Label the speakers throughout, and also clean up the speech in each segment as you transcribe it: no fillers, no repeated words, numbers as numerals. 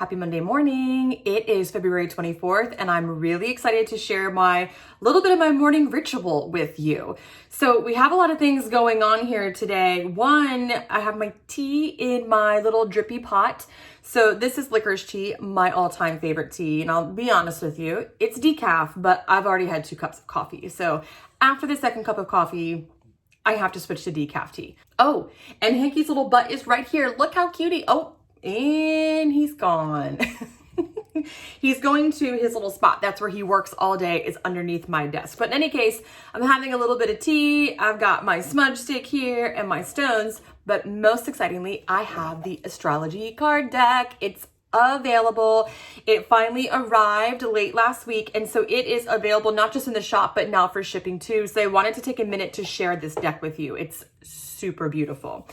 Speaker 1: Happy Monday morning. It is February 24th, and I'm really excited to share my little bit of my morning ritual with you. So we have a lot of things going on here today. One, I have my tea in my little drippy pot. So this is licorice tea, my all-time favorite tea. And I'll be honest with you, it's decaf, but I've already had 2 cups of coffee. So after the second cup of coffee, I have to switch to decaf tea. Oh, and Hanky's little butt is right here. Look how cutie. Oh, and he's gone. He's going to his little spot. That's where he works all day, is underneath my desk. But in any case, I'm having a little bit of tea. I've got my smudge stick here and my stones. But most excitingly, I have the astrology card deck. It's available. It finally arrived late last week. And so it is available not just in the shop, but now for shipping too. So I wanted to take a minute to share this deck with you. It's super beautiful.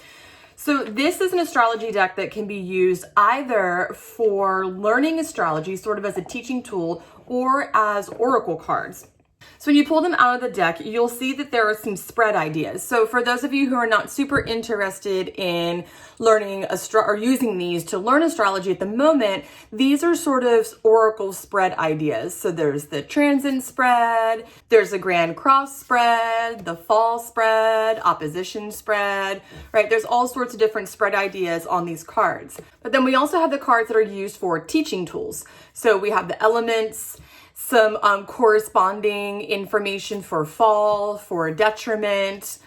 Speaker 1: So this is an astrology deck that can be used either for learning astrology, sort of as a teaching tool, or as oracle cards. So when you pull them out of the deck, you'll see that there are some spread ideas. So for those of you who are not super interested in learning or using these to learn astrology at the moment, these are sort of oracle spread ideas. So there's the transit spread, there's a grand cross spread, the fall spread, opposition spread, right? There's all sorts of different spread ideas on these cards. But then we also have the cards that are used for teaching tools. So we have the elements, some corresponding information for fall, for detriment.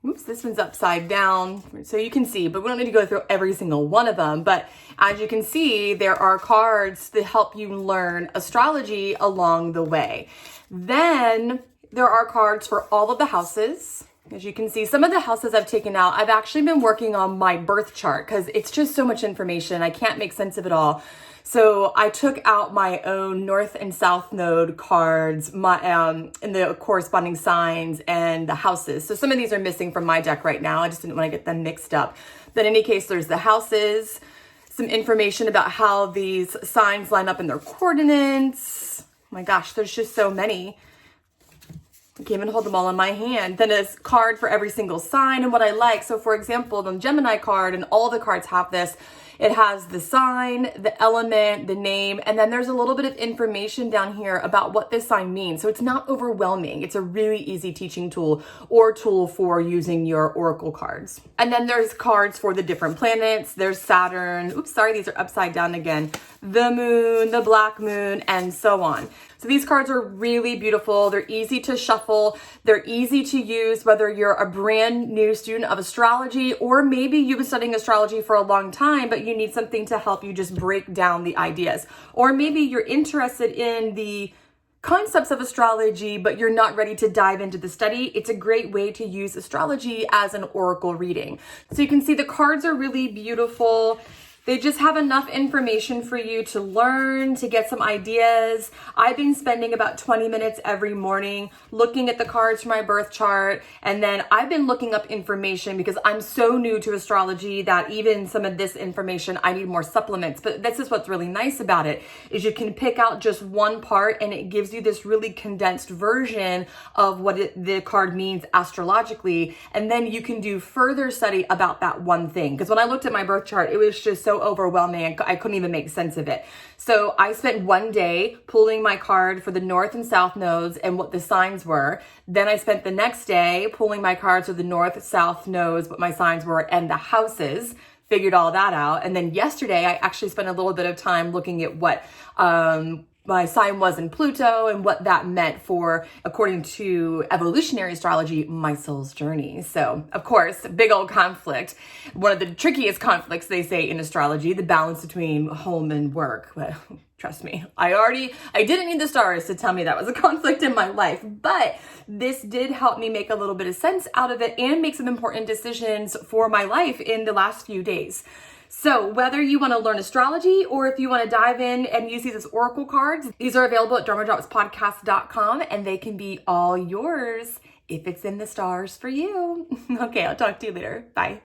Speaker 1: Oops, this one's upside down, so you can see, but we don't need to go through every single one of them. But as you can see, there are cards that help you learn astrology along the way. Then there are cards for all of the houses. As you can see, some of the houses I've taken out, I've actually been working on my birth chart because it's just so much information. I can't make sense of it all. So I took out my own North and South Node cards, and the corresponding signs and the houses. So some of these are missing from my deck right now. I just didn't want to get them mixed up. But in any case, there's the houses, some information about how these signs line up in their coordinates. Oh my gosh, there's just so many. I can't even hold them all in my hand. Then a card for every single sign and what I like. So for example, the Gemini card, and all the cards have this. It has the sign, the element, the name, and then there's a little bit of information down here about what this sign means. So it's not overwhelming. It's a really easy teaching tool or tool for using your oracle cards. And then there's cards for the different planets. There's Saturn. Oops, sorry, these are upside down again. The moon, the black moon, and so on. So these cards are really beautiful. They're easy to shuffle. They're easy to use whether you're a brand new student of astrology, or maybe you've been studying astrology for a long time, but you need something to help you just break down the ideas. Or maybe you're interested in the concepts of astrology, but you're not ready to dive into the study. It's a great way to use astrology as an oracle reading. So you can see the cards are really beautiful. They just have enough information for you to learn, to get some ideas. I've been spending about 20 minutes every morning looking at the cards for my birth chart. And then I've been looking up information because I'm so new to astrology that even some of this information, I need more supplements. But this is what's really nice about it, is you can pick out just one part and it gives you this really condensed version of what the card means astrologically. And then you can do further study about that one thing. Because when I looked at my birth chart, it was just so overwhelming. I couldn't even make sense of it. So I spent one day pulling my card for the North and South nodes and what the signs were. Then I spent the next day pulling my cards for the North, South nodes, what my signs were, and the houses. Figured all that out. And then yesterday, I actually spent a little bit of time looking at what my sign was in Pluto and what that meant for, according to evolutionary astrology, my soul's journey. So, of course, big old conflict. One of the trickiest conflicts, they say, in astrology, the balance between home and work. But trust me, I didn't need the stars to tell me that was a conflict in my life. But this did help me make a little bit of sense out of it and make some important decisions for my life in the last few days. So whether you want to learn astrology or if you want to dive in and use these as oracle cards, these are available at dharmadropspodcast.com, and they can be all yours if it's in the stars for you. Okay, I'll talk to you later. Bye.